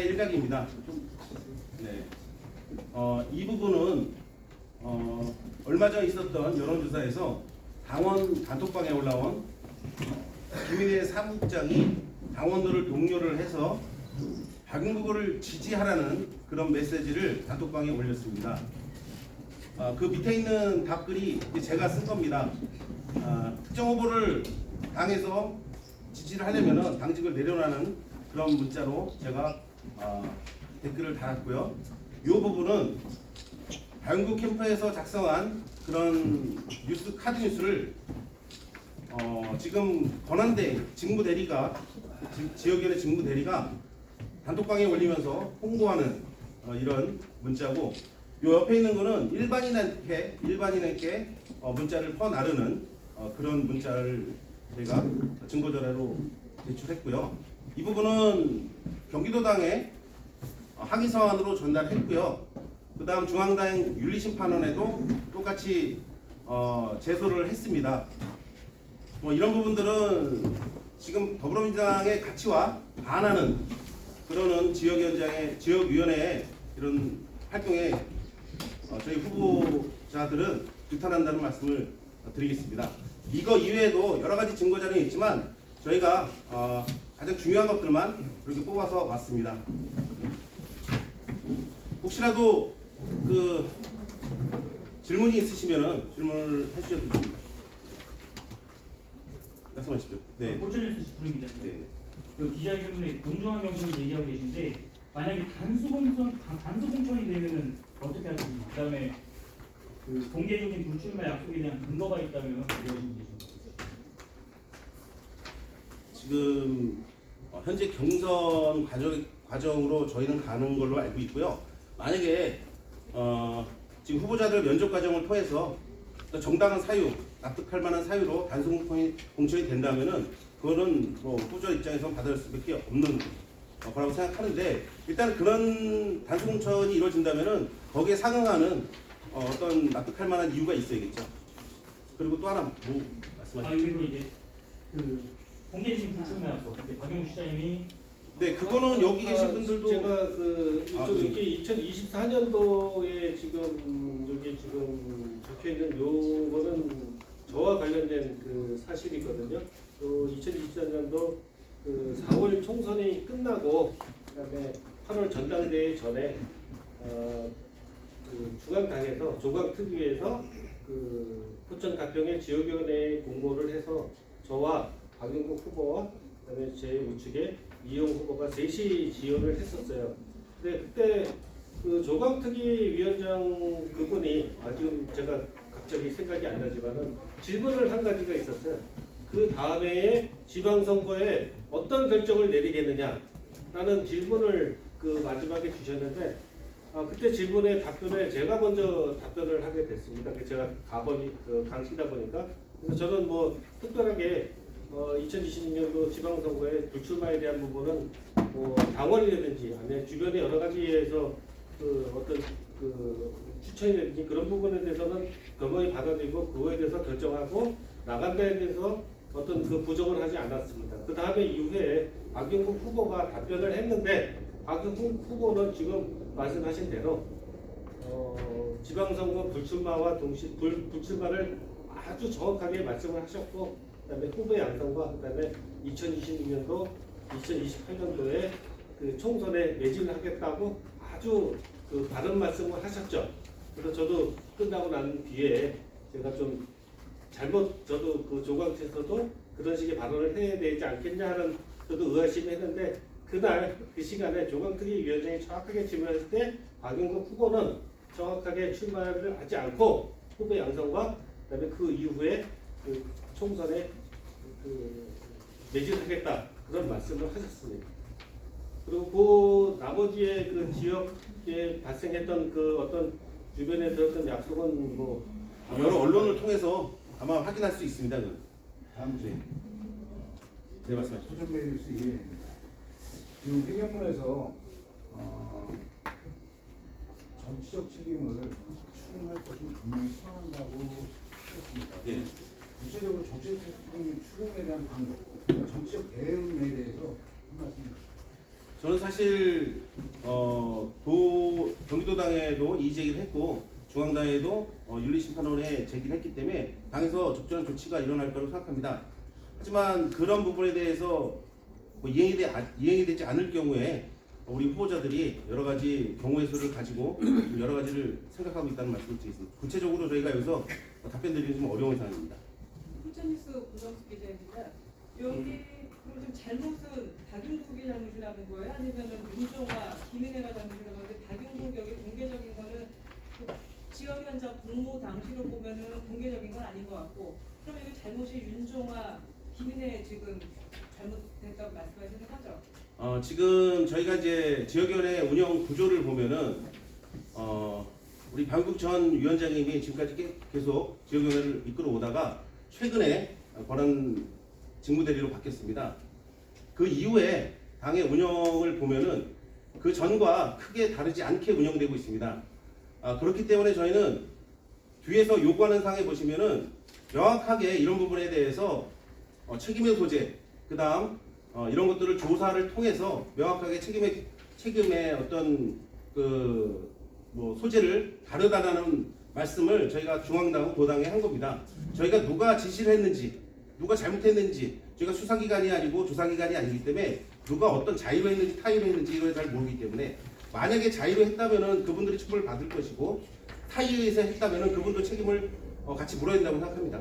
일각입니다. 네. 이 부분은 얼마 전 있었던 여론조사에서 당원 단톡방에 올라온 김인혜 사무국장이 당원들을 독려를 해서 박용국을 지지하라는 그런 메시지를 단톡방에 올렸습니다. 그 밑에 있는 답글이 제가 쓴 겁니다. 특정 후보를 당에서 지지를 하려면 당직을 내려놓는 그런 문자로 제가 댓글을 달았고요. 이 부분은 박용국 캠프에서 작성한 그런 뉴스 카드 뉴스를 지금 권한대 직무 대리가 지역위원회 직무 대리가 단톡방에 올리면서 홍보하는 이런 문자고, 요 옆에 있는 거는 일반인에게 문자를 퍼나르는 그런 문자를 제가 증거자료로 제출했고요. 이 부분은 경기도당에 항의 서한으로 전달했고요. 그 다음 중앙당 윤리심판원에도 똑같이 제소를 했습니다. 이런 부분들은 지금 더불어민주당의 가치와 반하는 그러는 지역위원회의 이런 활동에 저희 후보자들은 규탄한다는 말씀을 드리겠습니다. 이거 이외에도 여러 가지 증거 자료는 있지만 저희가 가장 중요한 것들만 이렇게 뽑아서 왔습니다. 혹시라도 그 질문이 있으시면은 질문을 해주셔도 됩니다. 말씀하십시오. 네. 호철뉴스 부른 기자님. 네. 그 기자회견에 공정한 경선을 얘기하고 계신데 만약에 단수공천이 되면은 어떻게 하십니까? 그다음에 그 공개적인 불출마 약속에 대한 근거가 있다면 무엇인지 지금 현재 경선 과정으로 저희는 가는 걸로 알고 있고요. 만약에 지금 후보자들 면접 과정을 통해서 정당한 사유, 납득할 만한 사유로 단수 공천이 된다면은 그거는 후보자 입장에서 받을 수밖에 없는 거라고 생각하는데, 일단 그런 단수 공천이 이루어진다면은 거기에 상응하는 어떤 납득할 만한 이유가 있어야겠죠. 그리고 또 하나 뭐 말씀하시죠? 그리고 이제 그 공개적인 불출마 약속. 근데 박용국 시장님이 네, 그거는 여기 계신 분들도 제가 이게 2024년도에 지금 여기 지금 적혀 있는 요거는 저와 관련된 그 사실이거든요. 또 2024년도 그 4월 총선이 끝나고 그다음에 8월 전당대회 전에 그 중앙당에서 조강특위에서 그 포천 가평의 지역위원회 공모를 해서 저와 박용국 후보와 그다음에 제 우측에 이용 후보가 셋이 지원을 했었어요. 근데 그때 그 조강특위 위원장 그분이 지금 제가 갑자기 생각이 안 나지만은 질문을 한 가지가 있었어요. 그 다음에 지방선거에 어떤 결정을 내리겠느냐라는 질문을 그 마지막에 주셨는데, 그때 질문에 답변에 제가 먼저 답변을 하게 됐습니다. 제가 강시다 보니까. 그래서 저는 뭐 특별하게 2026년도 지방선거에 불출마에 대한 부분은 뭐 당원이라든지 아니면 주변의 여러 가지에서 그 어떤 그 추천이라든지 그런 부분에 대해서는 겸허히 받아들이고 그거에 대해서 결정하고 나간다에 대해서 어떤 그 부정을 하지 않았습니다. 그 다음에 이후에 박용국 후보가 답변을 했는데, 박용국 후보는 지금 말씀하신 대로 지방선거 불출마와 동시 불출마를 아주 정확하게 말씀을 하셨고, 그다음에 후보 양성과 그다음에 2026년도, 2028년도에 그 총선에 매진을 하겠다고 아주 그 바른 말씀을 하셨죠. 그래서 저도 끝나고 난 뒤에 제가 좀 저도 그 조강에서도 그런 식의 발언을 해야 되지 않겠냐 하는 저도 의아심을 했는데, 그날 그 시간에 조강특위 위원장이 정확하게 질문했을 때 박용국 후보는 정확하게 출마를 하지 않고 후보 양성과 그다음에 그 이후에 그 총선에 그 매진하겠다 그런 말씀을 하셨습니다. 그리고 그 나머지의 그 지역에 발생했던 그 어떤 주변에 들었던 약속은 뭐 여러 언론을 통해서 아마 확인할 수 있습니다. 다음 주에. 네, 말씀하시죠. 소정배우씨 지금 회견문에서 정치적 책임을 추궁할 것을 분명히 선언한다고 했습니다. 예. 구체적으로 정치적 책임 추궁에 대한 방법, 정치적 대응에 대해서 한 말씀 해주십시오. 저는 사실 경기도당에도 이의 제기를 했고 중앙당에도 윤리심판원에 제기를 했기 때문에 당에서 적절한 조치가 일어날 거라고 생각합니다. 하지만 그런 부분에 대해서 뭐 이행이 되지 않을 경우에 우리 후보자들이 여러 가지 경우의 수를 가지고 여러 가지를 생각하고 있다는 말씀을 드리겠습니다. 구체적으로 저희가 여기서 답변드리기 좀 어려운 상황입니다. 포천뉴스 고정숙 기자입니다. 여기 그럼 지금 잘못은 박용국이 잘못이라는 거예요? 아니면은 윤종아, 김인혜가 잘못이라는 건데 박용국 여기 공개적인 거는 그 지역 현장 공모 당시로 보면은 공개적인 건 아닌 것 같고 그러면 여기 잘못이 윤종아, 김인혜 지금 잘못됐다고 말씀하시는 거죠? 지금 저희가 이제 지역위원회 운영 구조를 보면은 우리 박용국 전 위원장님이 지금까지 계속 지역위원회를 이끌어 오다가 최근에 권한 직무대리로 바뀌었습니다. 그 이후에 당의 운영을 보면은 그 전과 크게 다르지 않게 운영되고 있습니다. 그렇기 때문에 저희는 뒤에서 요구하는 사항에 보시면은 명확하게 이런 부분에 대해서 책임의 소재, 그 다음 이런 것들을 조사를 통해서 명확하게 책임의 어떤 그 뭐 소재를 다르다라는 말씀을 저희가 중앙당, 도당에 한 겁니다. 저희가 누가 지시를 했는지, 누가 잘못했는지, 저희가 수사기관이 아니고 조사기관이 아니기 때문에 누가 어떤 자의로 했는지 타의로 했는지 이걸 잘 모르기 때문에 만약에 자의로 했다면은 그분들이 처벌을 받을 것이고 타의에서 했다면은 그분도 책임을 같이 물어야 된다고 생각합니다.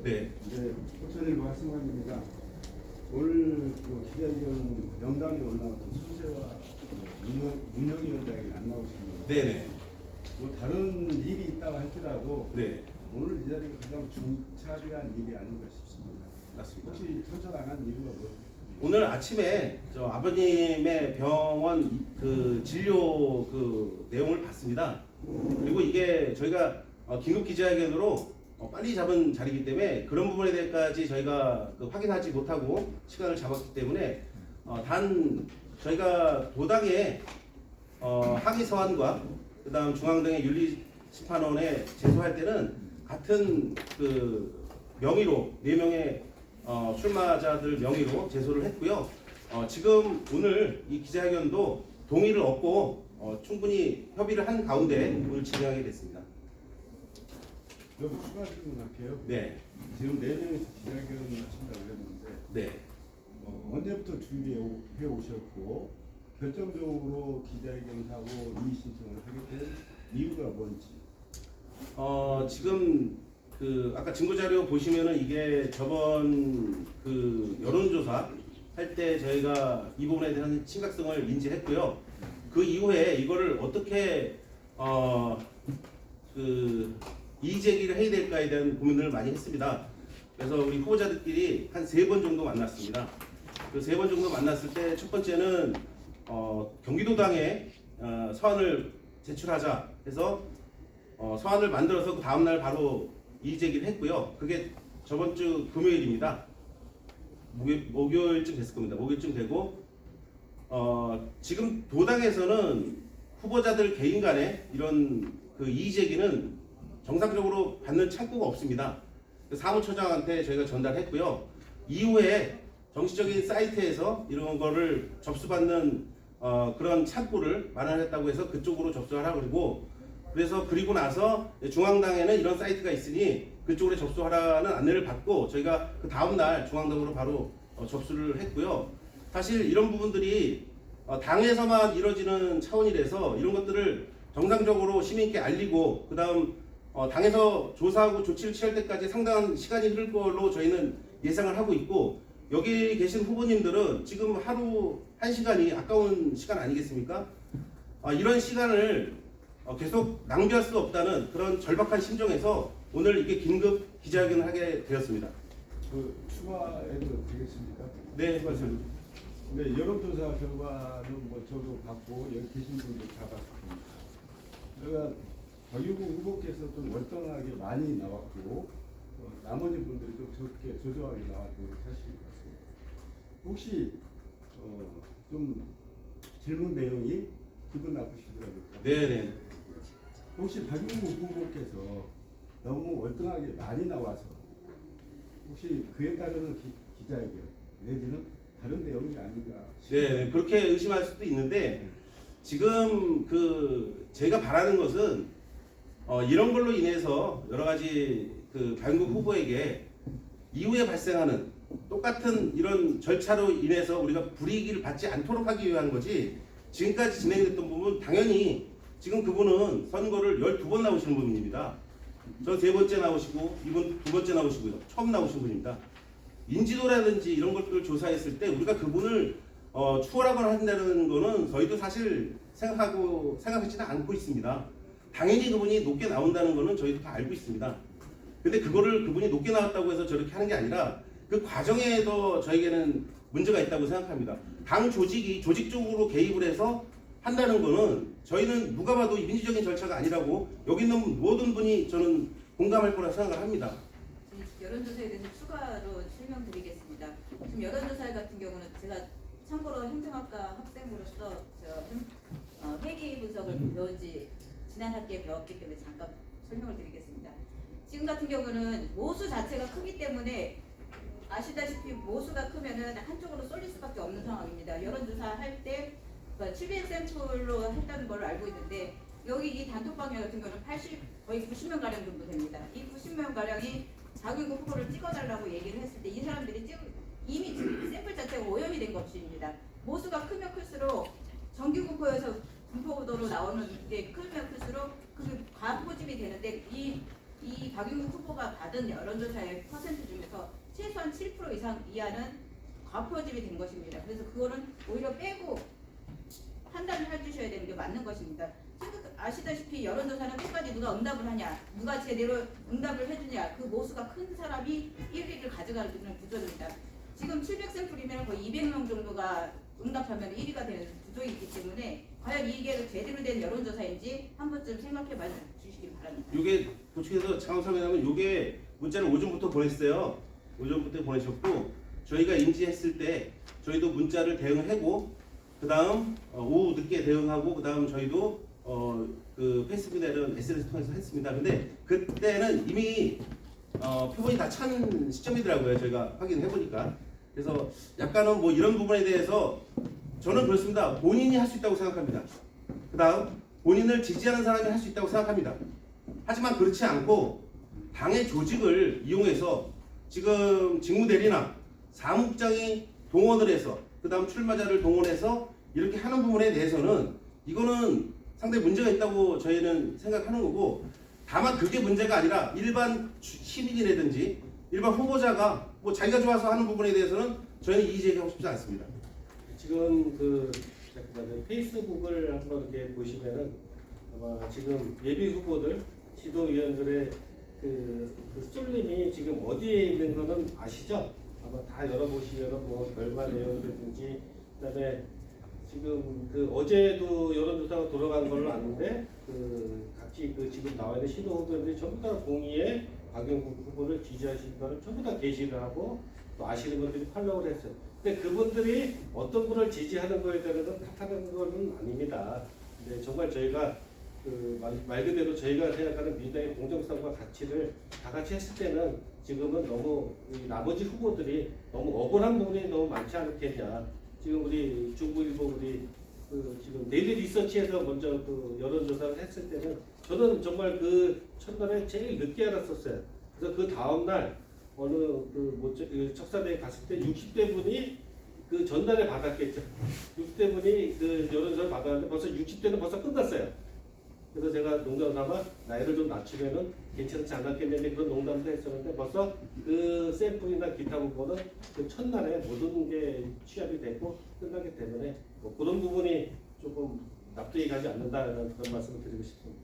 네. 이제 포천일보 하승관입니다. 오늘 그 기자회견 명단에 올라왔던 수세와 문혁위원장이 안 나오시는 네네. 뭐 다른 일이 있다고 할지라도 네. 오늘 이 자리가 가장 중차대한 일이 아닌가 싶습니다. 맞습니다. 혹시 초청 안 한 이유가 뭐? 오늘 아침에 저 아버님의 병원 그 진료 그 내용을 봤습니다. 그리고 이게 저희가 긴급 기자회견으로 빨리 잡은 자리이기 때문에 그런 부분에 대해서까지 저희가 그 확인하지 못하고 시간을 잡았기 때문에 단 저희가 도당의 항의 서한과 그다음 중앙당의 윤리심판원에 제소할 때는 같은 그 명의로 4명의 출마자들 명의로 제소를 했고요. 지금 오늘 이 기자회견도 동의를 얻고 충분히 협의를 한 가운데 오늘 진행하게 됐습니다. 여기 추가 질문할게요. 네, 지금 4명에서 기자회견을 하신다고 그랬는데 네. 언제부터 준비해 오셨고 결정적으로 기자회견하고 이의 신청을 하게 된 이유가 뭔지? 지금 그 아까 증거 자료 보시면은 이게 저번 그 여론조사 할 때 저희가 이 부분에 대한 심각성을 인지했고요. 그 이후에 이거를 어떻게 그 이의 제기를 해야 될까에 대한 고민을 많이 했습니다. 그래서 우리 후보자들끼리 한 3번 정도 만났습니다. 그 3번 정도 만났을 때 첫 번째는 경기도당에 서한을 제출하자 해서 서한을 만들어서 그 다음날 바로 이의 제기를 했고요. 그게 저번 주 금요일입니다. 목요일쯤 됐을 겁니다. 목요일쯤 되고 지금 도당에서는 후보자들 개인 간에 이런 그 이의 제기는 정상적으로 받는 창구가 없습니다. 사무처장한테 저희가 전달했고요. 이후에 정치적인 사이트에서 이런 거를 접수받는 그런 창구를 마련했다고 해서 그쪽으로 접수하라 그리고 나서 중앙당에는 이런 사이트가 있으니 그쪽으로 접수하라는 안내를 받고 저희가 그 다음 날 중앙당으로 바로 접수를 했고요. 사실 이런 부분들이 당에서만 이루어지는 차원이라서 이런 것들을 정상적으로 시민께 알리고 그다음 당에서 조사하고 조치를 취할 때까지 상당한 시간이 흐를 걸로 저희는 예상을 하고 있고 여기 계신 후보님들은 지금 하루 1시간이 아까운 시간 아니겠습니까? 이런 시간을 계속 낭비할 수 없다는 그런 절박한 심정에서 오늘 이렇게 긴급 기자회견을 하게 되었습니다. 그 추가해도 되겠습니까? 네, 맞습니다. 네, 여론조사 결과는 뭐 저도 봤고 여기 계신 분들 다 봤습니다. 제가 박용국 후보께서 좀 월등하게 많이 나왔고 나머지 분들이 좀 적게 저조하게 나왔던 게 사실인 것 같습니다. 혹시 좀 질문 내용이 기분 나쁘시더라고요. 네네. 혹시 박용국 후보께서 너무 월등하게 많이 나와서 혹시 그에 따르는 기자회견 내지는 다른 내용이 아닌가. 네, 그렇게 의심할 수도 있는데 지금 그 제가 바라는 것은 이런 걸로 인해서 여러 가지 그 방국 후보에게 이후에 발생하는 똑같은 이런 절차로 인해서 우리가 불이익을 받지 않도록 하기 위한 거지 지금까지 진행됐던 부분 당연히 지금 그분은 선거를 12번 나오시는 분입니다. 저 3번째 나오시고 이분 2번째 나오시고요. 처음 나오신 분입니다. 인지도라든지 이런 것들을 조사했을 때 우리가 그분을 추월하거나 한다는 거는 저희도 사실 생각하지는 않고 있습니다. 당연히 그분이 높게 나온다는 거는 저희도 다 알고 있습니다. 근데 그거를 그분이 높게 나왔다고 해서 저렇게 하는 게 아니라 그 과정에도 저에게는 문제가 있다고 생각합니다. 당 조직이 조직적으로 개입을 해서 한다는 거는 저희는 누가 봐도 민주적인 절차가 아니라고 여기 있는 모든 분이 저는 공감할 거라 생각을 합니다. 여론조사에 대해서 추가로 설명드리겠습니다. 지금 여론조사 같은 경우는 제가 참고로 행정학과 학생으로서 회계 분석을 배운지 지난 학기에 배웠기 때문에 잠깐 설명을 드리겠습니다. 지금 같은 경우는 모수 자체가 크기 때문에 아시다시피 모수가 크면은 한쪽으로 쏠릴 수밖에 없는 상황입니다. 여론조사 할 때 700 샘플로 했다는 걸로 알고 있는데 여기 이 단톡방에 같은 경우는 거의 90명 가량 정도 됩니다. 이 90명 가량이 자기국 후보를 찍어달라고 얘기를 했을 때 이 사람들이 이미 샘플 자체가 오염이 된 것입니다. 모수가 크면 클수록 정규국호에서 분포도로 나오는 게 크면 클수록 그게 과포집이 되는데 이 박용국 후보가 받은 여론조사의 퍼센트 중에서 최소한 7% 이하는 과포집이 된 것입니다. 그래서 그거는 오히려 빼고 판단을 해주셔야 되는 게 맞는 것입니다. 지금 아시다시피 여론조사는 끝까지 누가 응답을 하냐, 누가 제대로 응답을 해주냐, 그 모수가 큰 사람이 1위를 가져가는 구조입니다. 지금 700샘플이면 거의 200명 정도가 응답하면 1위가 되는 구조이기 때문에 과연 이게 제대로 된 여론조사인지 한 번쯤 생각해 봐 주시기 바랍니다. 이게 도축해서 장업 설명하면 이게 문자를 오전부터 보냈어요. 오전부터 보내셨고 저희가 인지했을 때 저희도 문자를 대응하고 그 다음 오후 늦게 대응하고 그 다음 저희도 그 페이스북이나 이런 SNS 통해서 했습니다. 근데 그때는 이미 표본이 다 찬 시점이더라고요. 저희가 확인해 보니까. 그래서 약간은 뭐 이런 부분에 대해서 저는 그렇습니다. 본인이 할 수 있다고 생각합니다. 그 다음 본인을 지지하는 사람이 할 수 있다고 생각합니다. 하지만 그렇지 않고 당의 조직을 이용해서 지금 직무대리나 사무국장이 동원을 해서 그 다음 출마자를 동원해서 이렇게 하는 부분에 대해서는 이거는 상당히 문제가 있다고 저희는 생각하는 거고 다만 그게 문제가 아니라 일반 시민이라든지 일반 후보자가 뭐 자기가 좋아서 하는 부분에 대해서는 저희는 이의 제기하고 싶지 않습니다. 지금 잠깐만요. 페이스북을 한번 이렇게 보시면은 아마 지금 예비 후보들 지도위원들의 그 쏠림이 지금 어디에 있는 거는 아시죠? 아마 다 열어보시면 뭐 결과 내용이라든지 그다음에 지금 어제도 여론조사가 돌아간 걸로 아는데 각지 지금 나와 있는 시도 후보들이 전부 다 공의에 박용국 후보를 지지하시는 거를 전부 다 게시를 하고 또 아시는 분들이 팔로우를 했어요. 근데 그분들이 어떤 분을 지지하는 거에 대해서는 탓하는 건 아닙니다. 근데 정말 저희가 말 그대로 저희가 생각하는 민주당의 공정성과 가치를 다 같이 했을 때는 지금은 너무 나머지 후보들이 너무 억울한 부분이 너무 많지 않겠냐. 지금 우리 중부일보 지금 데일리 리서치에서 먼저 여론조사를 했을 때는 저는 정말 첫날에 제일 늦게 알았었어요. 그래서 그 다음날 어느 척사대에 갔을 때 60대 분이 전날에 받았겠죠. 60대 분이 여론조사를 받았는데 벌써 60대는 벌써 끝났어요. 그래서 제가 농담삼아 나이를 좀 낮추면은 괜찮지 않았겠는데 그런 농담도 했었는데 벌써 샘플이나 기타 부분은 첫날에 모든 게 취합이 되고 끝나기 때문에 뭐 그런 부분이 조금 납득이 가지 않는다는 그런 말씀을 드리고 싶습니다.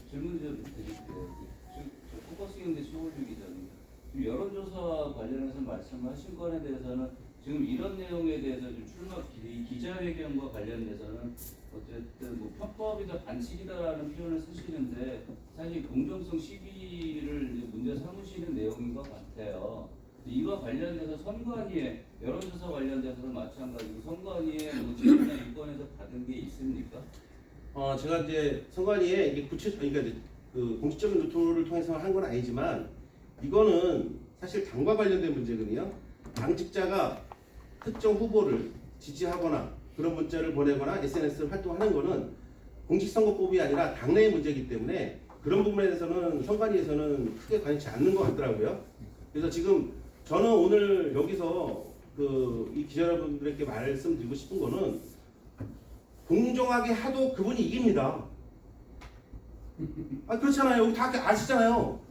질문 좀 드릴게요. 지금 포커스 경제 최원주 기자님, 지금 여론조사 관련해서 말씀하신 거에 대해서는 지금 이런 내용에 대해서 좀 출마 기자회견과 관련돼서는 어쨌든 뭐 편법이다 반칙이다라는 표현을 쓰시는데 사실 공정성 시비를 문제 삼으시는 내용인 것 같아요. 이와 관련돼서 선관위에 여론조사 관련돼서도 마찬가지고 선관위에 뭐 지금이나 인권에서 받은 게 있습니까? 제가 이제 선관위에 이게 그러니까 공식적인 루트를 통해서 한 건 아니지만 이거는 사실 당과 관련된 문제거든요. 당직자가 특정 후보를 지지하거나 그런 문자를 보내거나 SNS 활동하는 거는 공직선거법이 아니라 당내의 문제이기 때문에 그런 부분에 대해서는 선관위에서는 크게 관여치 않는 것 같더라고요. 그래서 지금 저는 오늘 여기서 이 기자 여러분들에게 말씀드리고 싶은 거는 공정하게 하도 그분이 이깁니다. 그렇잖아요. 여기 다 아시잖아요.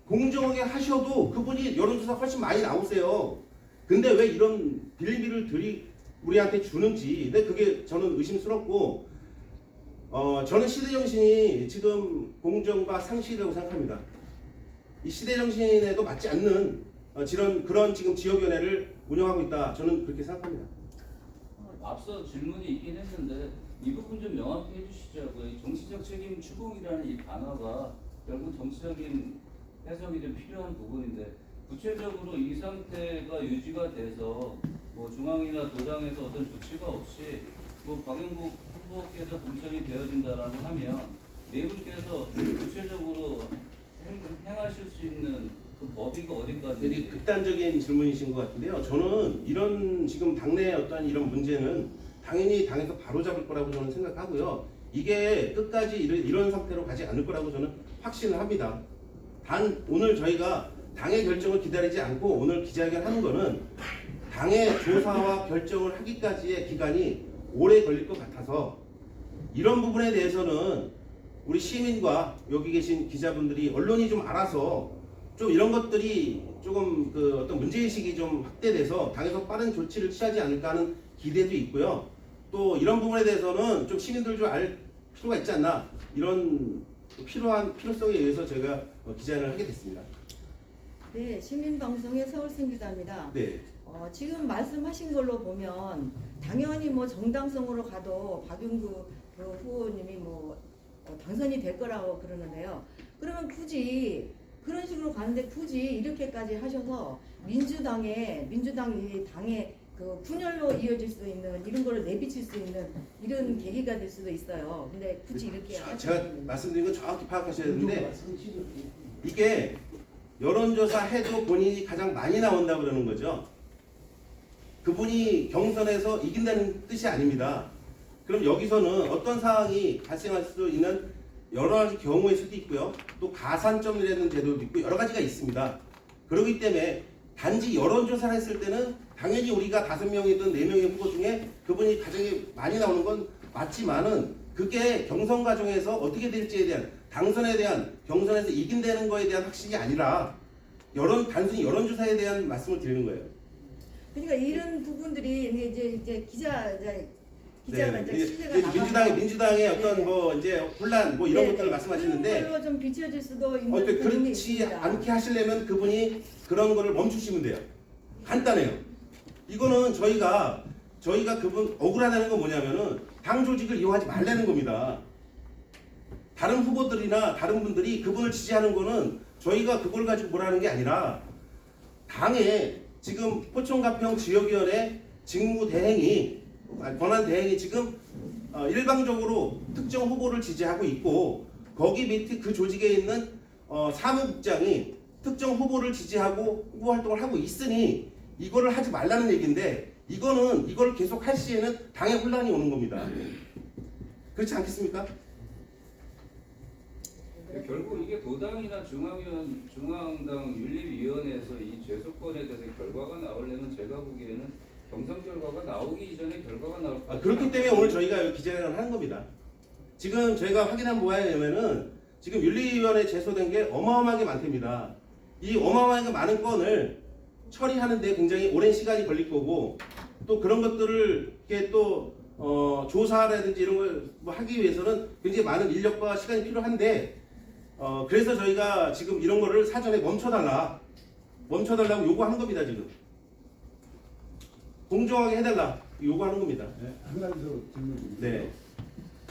공정하게 하셔도 그분이 여론조사 훨씬 많이 나오세요. 근데 왜 이런 빌미를 우리한테 주는지, 근데 그게 저는 의심스럽고, 저는 시대정신이 지금 공정과 상식이라고 생각합니다. 이 시대정신에도 맞지 않는 그런 지금 지역위원회를 운영하고 있다. 저는 그렇게 생각합니다. 앞서 질문이 있긴 했는데 이 부분 좀 명확히 해주시죠. 이 정치적 책임 추궁이라는 이 단어가 결국 정치적인 해석이 좀 필요한 부분인데 구체적으로 이 상태가 유지가 돼서 뭐 중앙이나 도당에서 어떤 조치가 없이 뭐 박영국 후보께서 공천이 되어진다라고 하면 네 분께서 구체적으로 행하실 수 있는 그 법이가 되게 어디까지? 극단적인 질문이신 것 같은데요. 저는 이런 지금 당내 어떤 이런 문제는 당연히 당에서 바로잡을 거라고 저는 생각하고요. 이게 끝까지 이런 상태로 가지 않을 거라고 저는 확신을 합니다. 단 오늘 저희가 당의 결정을 기다리지 않고 오늘 기자회견 하는 거는 당의 조사와 결정을 하기까지의 기간이 오래 걸릴 것 같아서 이런 부분에 대해서는 우리 시민과 여기 계신 기자분들이 언론이 좀 알아서 좀 이런 것들이 조금 어떤 문제의식이 좀 확대돼서 당에서 빠른 조치를 취하지 않을까 하는 기대도 있고요. 또 이런 부분에 대해서는 좀 시민들 좀 알 필요가 있지 않나 이런 필요성에 의해서 저희가 기자회견을 하게 됐습니다. 네, 시민방송의 서울승 기자입니다. 네. 지금 말씀하신 걸로 보면 당연히 뭐 정당성으로 가도 박용구 후보님이 당선이 될 거라고 그러는데요. 그러면 굳이 그런 식으로 가는데 굳이 이렇게까지 하셔서 민주당이 당의 분열로 이어질 수 있는 이런 거를 내비칠 수 있는 이런 계기가 될 수도 있어요. 근데 굳이 이렇게 제가 말씀드린 건 정확히 파악하셔야 되는데 이게 여론조사 해도 본인이 가장 많이 나온다고 그러는 거죠. 그분이 경선에서 이긴다는 뜻이 아닙니다. 그럼 여기서는 어떤 상황이 발생할 수 있는 여러 가지 경우일 수도 있고요. 또 가산점이라는 제도도 있고 여러 가지가 있습니다. 그렇기 때문에 단지 여론조사를 했을 때는 당연히 우리가 5명이든 4명의 후보 중에 그분이 가장 많이 나오는 건 맞지만은 그게 경선 과정에서 어떻게 될지에 대한 당선에 대한 경선에서 이긴다는 거에 대한 확신이 아니라 단순히 여론조사에 대한 말씀을 드리는 거예요. 그러니까 이런 부분들이 이제 기자가 이제 취재가 민주당의 어떤 이제 혼란 이런 것들을 말씀하시는데 그런 걸로 좀 비춰질 수도 있는 부분이 그렇지 있습니다. 않게 하시려면 그분이 그런 거를 멈추시면 돼요. 간단해요. 이거는 저희가 그분 억울하다는 건 뭐냐면은 당 조직을 이용하지 말라는 겁니다. 다른 후보들이나 다른 분들이 그분을 지지하는 거는 저희가 그걸 가지고 뭐라는 게 아니라 당에 지금 포천가평 지역위원회 권한 대행이 지금 일방적으로 특정 후보를 지지하고 있고 거기 밑에 그 조직에 있는 사무국장이 특정 후보를 지지하고 후보 활동을 하고 있으니 이거를 하지 말라는 얘기인데 이걸 계속 할 시에는 당의 혼란이 오는 겁니다. 그렇지 않겠습니까? 결국 이게 도당이나 중앙당 윤리위원회에서 이 죄수권에 대해서 결과가 나오려면 제가 보기에는 경선 결과가 나오기 이전에 결과가 나올 것 같아요. 그렇기 때문에 오늘 저희가 기자회견을 하는 겁니다. 지금 저희가 확인한 뭐냐면은 지금 윤리위원회에 제소된 게 어마어마하게 많답니다. 이 어마어마하게 많은 건을 처리하는데 굉장히 오랜 시간이 걸릴 거고 또 그런 것들을 이렇게 또 조사라든지 이런 걸 하기 위해서는 굉장히 많은 인력과 시간이 필요한데 그래서 저희가 지금 이런 거를 사전에 멈춰달라고 요구하는 겁니다. 지금 공정하게 해달라 요구하는 겁니다. 네, 한 가지 더 질문드릴게요. 네.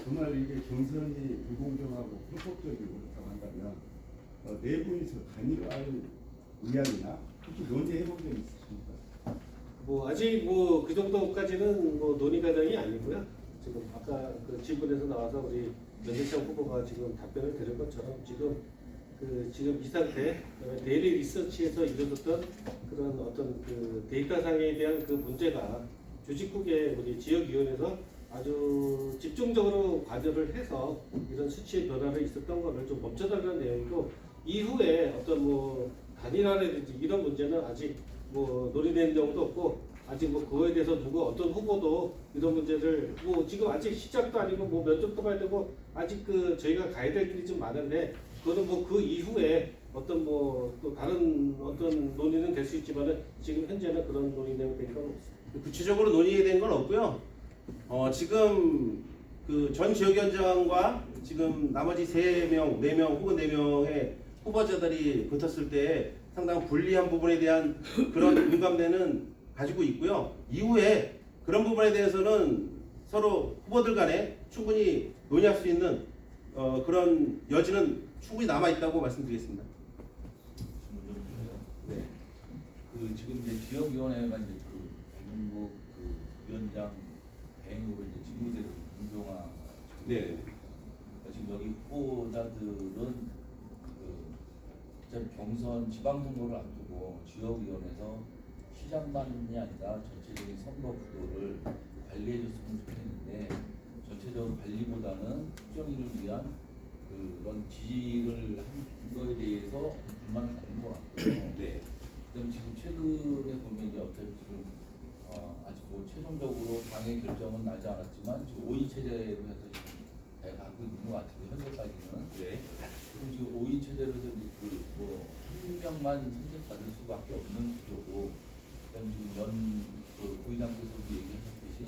정말 이게 경선이 불공정하고 불법적이고 그렇다고 한다면 네 분이서 단일화할 의향이나 혹시 논의해본 적 있으십니까? 아직 그 정도까지는 논의 과정이 아니고요. 지금 아까 그 질문에서 나와서 우리 연대창 후보가 지금 답변을 드린 것처럼 지금 이 상태, 데일리 리서치에서 이루어졌던 그런 어떤 데이터상에 대한 그 문제가 조직국의 우리 지역위원회에서 아주 집중적으로 관여를 해서 이런 수치의 변화가 있었던 거를 좀 멈춰달라는 내용이고, 이후에 어떤 뭐 단일화라든지 이런 문제는 아직 뭐 논의된 내용도 없고, 아직 뭐 그거에 대해서 누구 어떤 후보도 이런 문제를 뭐 지금 아직 시작도 아니고 뭐 몇 점 더 봐야 되고, 아직 그 저희가 가야 될 길이 좀 많은데, 그거는 뭐 그 이후에 어떤 뭐 또 다른 어떤 논의는 될 수 있지만은 지금 현재는 그런 논의 내용이 된 건 없습니다. 구체적으로 논의된 건 없고요. 지금 그 전 지역위원장과 지금 나머지 3명, 4명 혹은 4명의 후보자들이 붙었을 때 상당히 불리한 부분에 대한 그런 공감대는 가지고 있고요. 이후에 그런 부분에 대해서는 서로 후보들 간에 충분히 논의할 수 있는 그런 여지는 충분히 남아 있다고 말씀드리겠습니다. 네. 그 지금 이제 지역위원회가 이제 그 대한민국 그 위원장 대행으로 이제 직무대로 김종아. 네. 그러니까 지금 여기 후보자들은 그 경선 지방선거를 앞두고 지역위원회에서 시장만이 아니라 전체적인 선거 구도를 관리해줬으면 좋겠는데, 전체적으로 관리보다는 특정인을 위한 그런 지지를 한 거에 대해서 불만을 가진 것 같고요. 네. 그다음 지금 최근에 보면 이제 어차피 지금 아직 뭐 최종적으로 당의 결정은 나지 않았지만 지금 5인 체제로 해서 지금 가고 있는 것 같아요. 현재까지는. 네. 그럼 지금 5인 체제로 해서 한 명만 선택받을 수밖에 없는 구조고, 그다음 지금 그 고위장께서도 얘기하셨듯이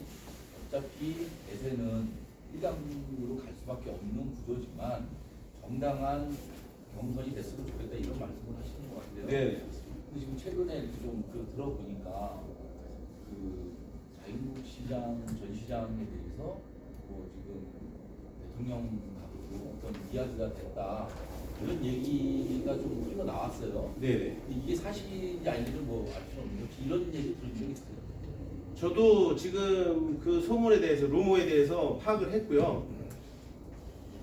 어차피 대세는 1당으로 갈 수밖에 없는 구조지만 정당한 경선이 됐으면 좋겠다 이런 말씀을 하시는 것 같아요. 네. 근데 지금 최근에 이렇게 좀 들어보니까 그 자유국 시장 전 시장에 대해서 뭐 지금 대통령하고 어떤 이야기가 됐다 이런 얘기가 좀 흘러 나왔어요. 네. 이게 사실인지 아닌지는 뭐 알 수는 없는데 이런 얘기 들은 적이 있어요. 저도 지금 그 소문에 대해서 루머에 대해서 파악을 했고요.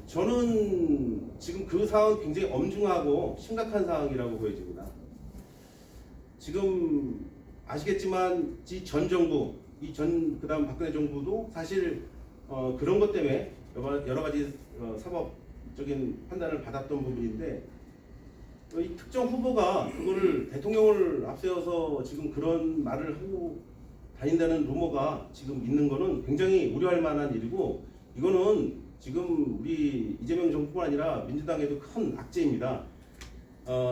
저는 지금 그 상황 굉장히 엄중하고 심각한 상황이라고 보여집니다. 지금 아시겠지만 이 전 정부, 그다음 박근혜 정부도 사실 그런 것 때문에 여러 가지 사법적인 판단을 받았던 부분인데, 이 특정 후보가 그거를 대통령을 앞세워서 지금 그런 말을 하고 다닌다는 루머가 지금 있는 거는 굉장히 우려할 만한 일이고, 이거는 지금 우리 이재명 정부뿐 아니라 민주당에도 큰 악재입니다.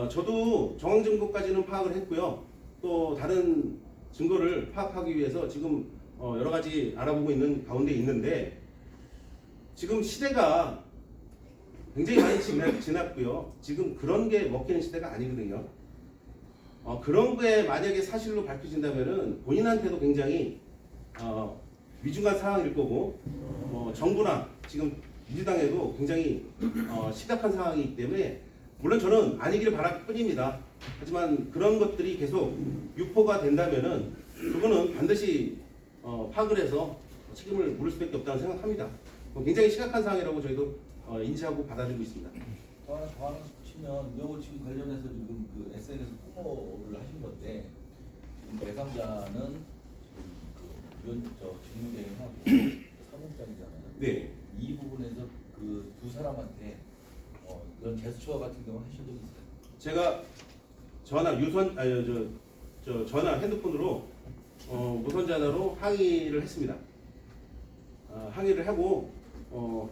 저도 정황 증거까지는 파악을 했고요. 또 다른 증거를 파악하기 위해서 지금 여러 가지 알아보고 있는 가운데 있는데, 지금 시대가 굉장히 많이 지났고요. 지금 그런 게 먹히는 시대가 아니거든요. 그런 게 만약에 사실로 밝혀진다면은 본인한테도 굉장히 위중한 상황일 거고, 정부나 지금 민주당에도 굉장히 심각한 상황이기 때문에, 물론 저는 아니기를 바랄 뿐입니다. 하지만 그런 것들이 계속 유포가 된다면은 그거는 반드시 파악을 해서 책임을 물을 수밖에 없다고 생각합니다. 굉장히 심각한 상황이라고 저희도 인지하고 받아들이고 있습니다. 더 하나 치면 요거 지금 관련해서 지금 그 SNS 홍보를 하신 건데, 지금 대상자는 지금 직무대행하고 사무장이잖아요. 네. 이 부분에서 그 두 사람한테 이런 제스처 같은 경우 하신 적이 있어요? 제가 전화 핸드폰으로 무선 전화로 항의를 했습니다. 항의를 하고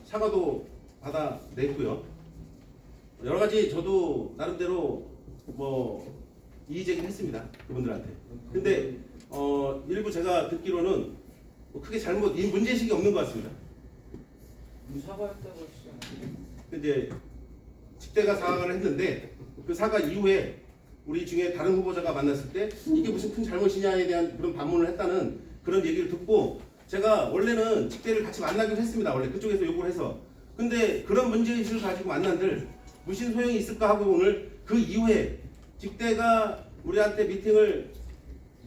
사과도 받아냈고요. 여러 가지 저도 나름대로 뭐 이의 제기를 했습니다. 그분들한테. 근데 일부 제가 듣기로는 뭐 크게 문제의식이 없는 것 같습니다. 사과했다고 하시잖아요. 근데 직대가 사과를 했는데, 그 사과 이후에 우리 중에 다른 후보자가 만났을 때 이게 무슨 큰 잘못이냐에 대한 그런 반문을 했다는 그런 얘기를 듣고, 제가 원래는 직대를 같이 만나기로 했습니다. 원래 그쪽에서 요구를 해서. 근데 그런 문제의식을 가지고 만난들 무슨 소용이 있을까 하고 오늘 그 이후에 직대가 우리한테 미팅을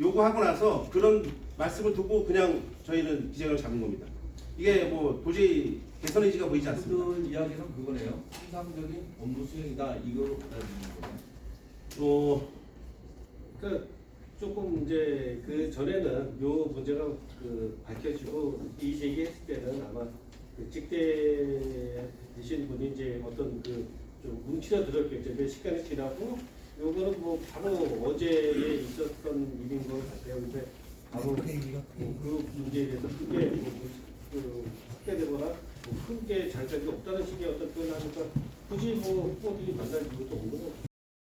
요구하고 나서 그런 말씀을 듣고 그냥 저희는 기쟁을 잡은 겁니다. 이게 뭐 도저히 개선 의지가 보이지 않습니다. 그들 이야기는 그거네요. 통상적인 업무 수행이다 이거로 받아들이는 거예요. 그러니까 조금 이제 그 전에는 요 문제가 그 밝혀지고 이 제기했을 때는 아마 그 직대되신 분이 이제 어떤 그 좀 뭉치러들었겠죠. 몇 시간이 지나고 요거는 뭐 바로 어제에 있었던 일인 것 같아요. 근데 바로 그 문제에 대해서 크게 그 확대되거나 뭐 크게 자극이 없다는 식의 어떤 표현을 하니까 굳이 뭐 후보들이 만날 이유도 없는 것 같아요.